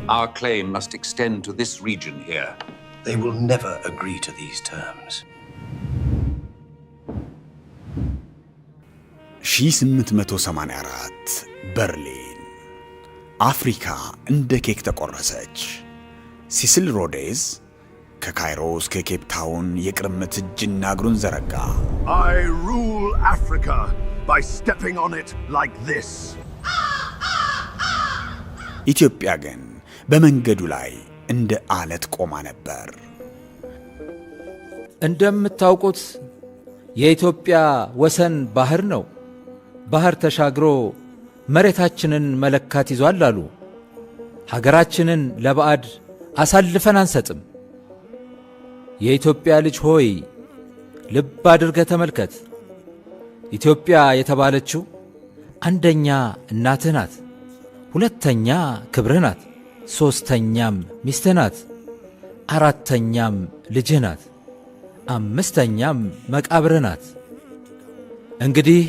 Our claim must extend to this region here. They will never agree to these terms. 1884 በርሊን አፍሪካ እንደ ኬክ ተቆረሰች። ሲሲል ሮዴዝ ከካይሮ እስከ ኬፕ ታውን የቅርምት እጅና እግሩን ዘረጋ። I rule Africa by stepping on it like this. ኢትዮጵያ ግን በመንገዱ ላይ እንደ አለት ቆማ ነበር። እንደምታውቁት የኢትዮጵያ ወሰን ባህር ነው። ባህር ተሻግሮ መሬታችንን መለካት ይዟል አሉ። ሀገራችንን ለባዕድ አሳልፈን አንሰጥም። የኢትዮጵያ ልጅ ሆይ ልብ አድርገህ ተመልከት። ኢትዮጵያ የተባለችው አንደኛ እናትህ ናት፣ ሁለተኛ ክብርህ ናት፣ ሶስተኛም ሚስትህ ናት፣ አራተኛም ልጅህ ናት፣ አምስተኛም መቃብርህ ናት። እንግዲህ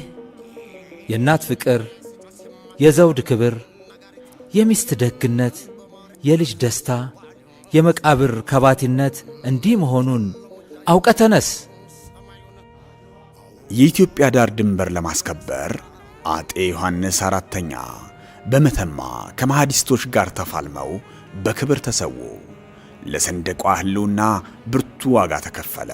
የእናት ፍቅር፣ የዘውድ ክብር፣ የሚስት ደግነት፣ የልጅ ደስታ፣ የመቃብር ከባቲነት እንዲህ መሆኑን አውቀህ ተነስ። የኢትዮጵያ ዳር ድንበር ለማስከበር አጤ ዮሐንስ አራተኛ በመተማ ከመሐዲስቶች ጋር ተፋልመው በክብር ተሰዉ። ለሰንደቋ ሕልውና ብርቱ ዋጋ ተከፈለ።